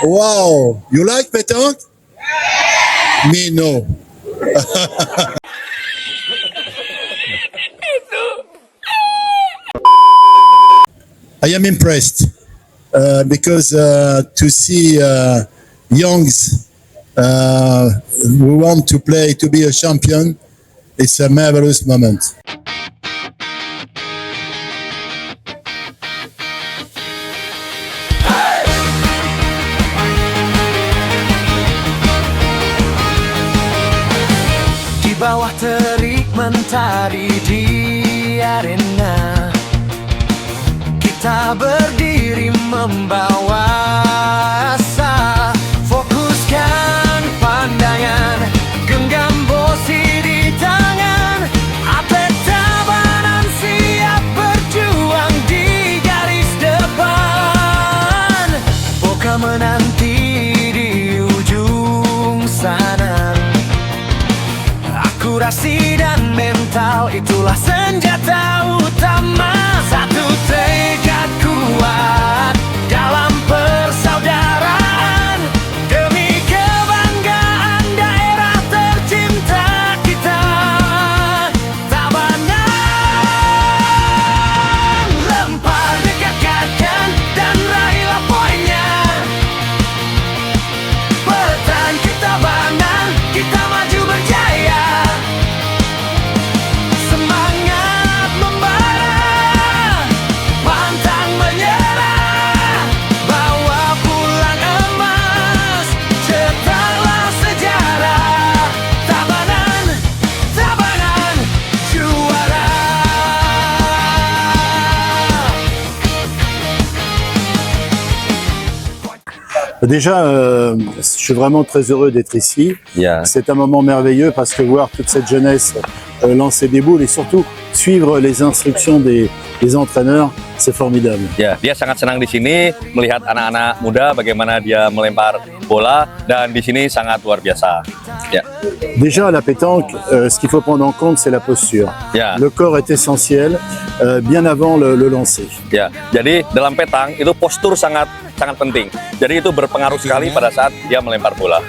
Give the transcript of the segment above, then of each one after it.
Wow, you like pétanque? Me no. I am impressed because to see youngs who want to play to be a champion, it's a marvelous moment. Di bawah terik mentari di arena, kita berdiri membawa asa. Fokuskan pandangan, genggam bosi di tangan. Atlet tabanan siap berjuang di garis depan. Boka menanti di ujung sana. Akurasi dan mental itulah senjata utama. Satu tekad kuat dalam persaudaraan, demi kebanggaan daerah tercinta kita. Tabanan, lempar, dekatkan dan raihlah poinnya. Petang kita Tabanan, kita maju berjaya. Semangat membara, pantang menyerah, bawa pulang emas, cetaklah sejarah. Tabanan, Tabanan juara. Déjà, je suis vraiment très heureux d'être ici. Yeah. C'est un moment merveilleux parce que voir toute cette jeunesse lancer des boules et surtout suivre les instructions des entraîneurs, c'est formidable. Ya, dia sangat senang di sini melihat anak-anak muda bagaimana dia melempar bola dan di sini sangat luar biasa. Ya. Déjà à la pétanque, ce qu'il faut prendre en compte, c'est la posture. Ya. Le corps est essentiel bien avant le lancer. Ya, jadi dalam petang itu postur sangat penting. Jadi itu berpengaruh sekali pada saat dia melempar bola.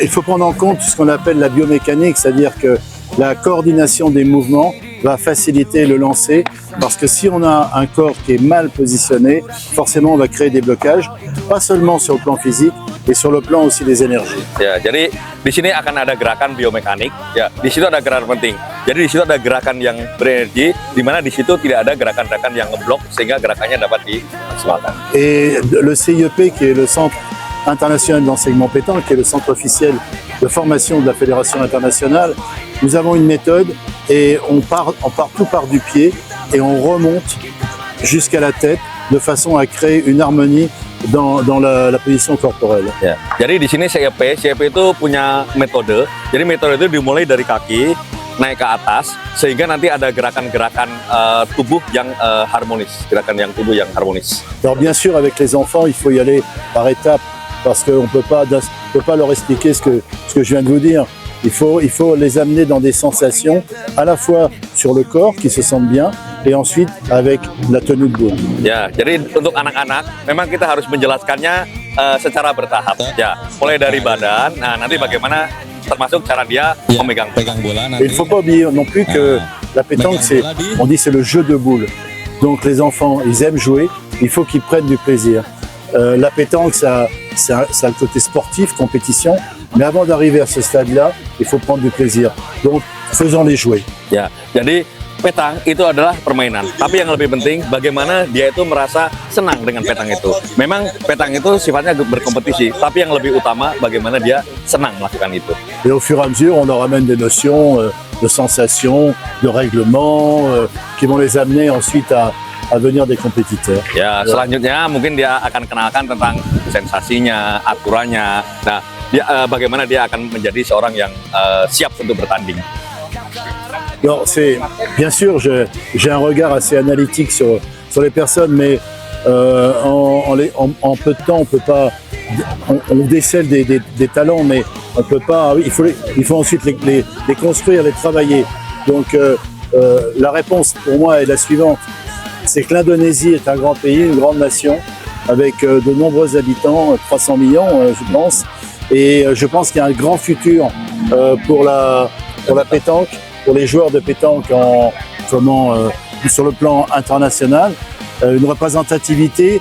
Il faut prendre en compte ce qu'on appelle la biomécanique, c'est-à-dire que la coordination des mouvements va faciliter le lancer, parce que si on a un corps qui est mal positionné, forcément on va créer des blocages, pas seulement sur le plan physique, mais sur le plan aussi des énergies. Ya, jadi di sini akan ada gerakan biomekanik. Ya, di situ ada gerakan penting. Jadi di situ ada gerakan yang berenergi, di mana di situ tidak ada gerakan-gerakan yang ngeblok sehingga gerakannya dapat dimaksimalkan. Et le CIEP, qui est le Centre international d'enseignement pétanque, qui est le centre officiel de formation de la Fédération internationale, nous avons une méthode et tout part du pied et on remonte jusqu'à la tête de façon à créer une harmonie dans la position corporelle. Ya, jadi di sini CIEP itu punya metode. Jadi metode itu dimulai dari kaki naik ke atas sehingga nanti ada gerakan-gerakan tubuh yang harmonis, gerakan yang tubuh yang harmonis. Alors bien sûr, avec les enfants, il faut y aller par étapes parce qu'on peut pas leur expliquer ce que je viens de vous dire. Il faut les amener dans des sensations à la fois sur le corps, qui se sentent bien, et ensuite avec la tenue de boule. Ya, jadi untuk anak-anak memang kita harus menjelaskannya secara bertahap. Ya, mulai dari badan. Nah, nanti bagaimana termasuk cara dia memegang bola. Et il ne faut pas oublier non plus que la pétanque, on dit c'est le jeu de boules. Donc les enfants, ils aiment jouer, il faut qu'ils prennent du plaisir. La pétanque, ça a le côté sportif, compétition, mais avant d'arriver à ce stade-là, il faut prendre du plaisir. Donc, faisons-les jouer. Ya, jadi petang itu adalah permainan. Tapi yang lebih penting, bagaimana dia itu merasa senang dengan petang itu. Memang petang itu sifatnya berkompetisi, tapi yang lebih utama bagaimana dia senang melakukan itu. Et au fur et à mesure, on leur amène des notions de sensations, de règlement, qui vont les amener ensuite à devenir des compétiteurs. Ya, selanjutnya mungkin dia akan kenalkan tentang sensasinya, aturannya. Nah, bagaimana dia akan menjadi seorang yang siap untuk bertanding. Alors, bien sûr, j'ai un regard assez analytique sur les personnes, mais en peu de temps, on peut pas. On décèle des talents, mais on peut pas. Il faut ensuite les construire, les travailler. Donc, la réponse pour moi est la suivante. C'est que l'Indonésie est un grand pays, une grande nation, avec de nombreux habitants, 300 millions, je pense. Et je pense qu'il y a un grand futur pour la pétanque, pour les joueurs de pétanque sur le plan international. Une représentativité,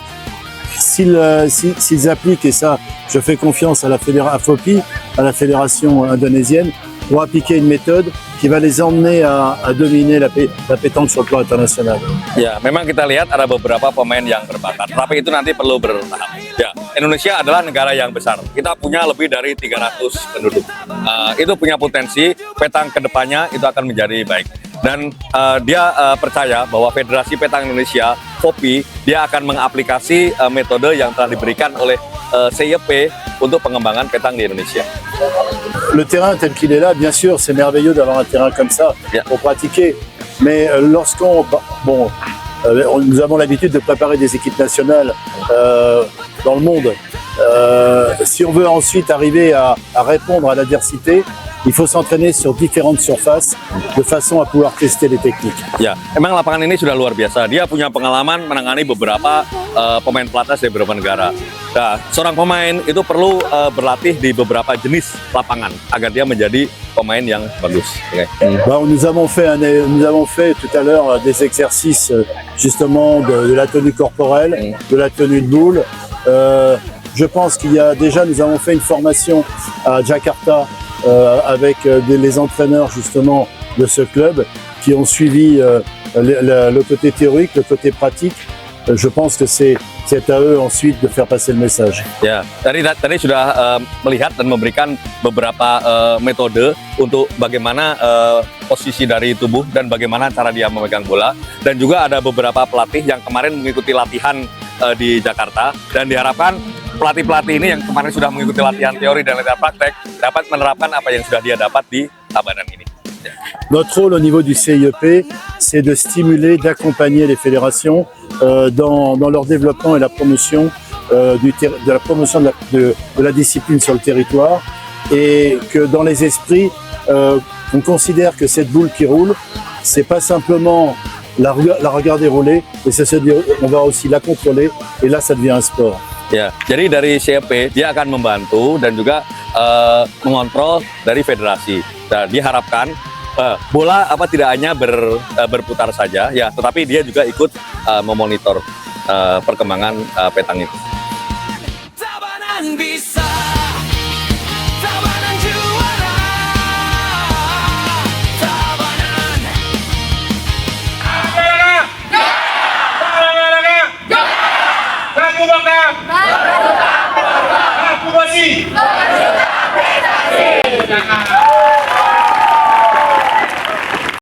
s'ils appliquent, et ça, je fais confiance à la FOPI, à la fédération indonésienne, pour appliquer une méthode qui va les emmener à dominer la pétanque sur le plan international. Ya, memang kita lihat ada beberapa pemain yang berbakat, tapi itu nanti perlu bertahap. Ya, Indonesia adalah negara yang besar. Kita punya lebih dari 300 penduduk. Itu punya potensi, petang kedepannya itu akan menjadi baik. Dan dia percaya bahwa Federasi Petang Indonesia, FOPI, dia akan mengaplikasi metode yang telah diberikan oleh CIP untuk pengembangan petang di Indonesia. Le terrain tel qu'il est là, bien sûr, c'est merveilleux d'avoir un terrain comme ça pour pratiquer. Mais nous avons l'habitude de préparer des équipes nationales dans le monde. Si on veut ensuite arriver à répondre à l'adversité, il faut s'entraîner sur différentes surfaces de façon à pouvoir tester les techniques. Ya, emang lapangan ini sudah luar biasa. Dia punya pengalaman menangani beberapa pemain pelatnas dari beberapa negara. Nah, seorang pemain itu perlu berlatih di beberapa jenis lapangan agar dia menjadi pemain yang bagus. Okay. Nous avons fait tout à l'heure des exercices justement de la tenue corporelle, de la tenue de boule. Je pense nous avons fait une formation à Jakarta avec les entraîneurs justement de ce club qui ont suivi le côté théorique, le côté pratique. Je pense que c'est à eux ensuite de faire passer le message. Ya, tadi sudah melihat dan memberikan beberapa metode untuk bagaimana posisi dari tubuh dan bagaimana cara dia memegang bola. Dan juga ada beberapa pelatih yang kemarin mengikuti latihan di Jakarta, dan diharapkan pelatih-pelatih ini yang kemarin sudah mengikuti latihan teori dan latihan praktek dapat menerapkan apa yang sudah dia dapat di Tabanan ini. Notre rôle au niveau du CIEP, c'est de stimuler, d'accompagner les fédérations dans leur développement et la promotion de la discipline sur le territoire, et que dans les esprits, on considère que cette boule qui roule, c'est pas simplement la regarder rouler, mais c'est se dire on va aussi la contrôler, et là ça devient un sport. Ya, jadi dari CIP dia akan membantu dan juga mengontrol dari federasi. Dan diharapkan bola tidak hanya berputar saja, ya, tetapi dia juga ikut memonitor perkembangan petang itu. Tabanan bisa, Tabanan juara, Tabanan. Aku bangga. Aku bersih.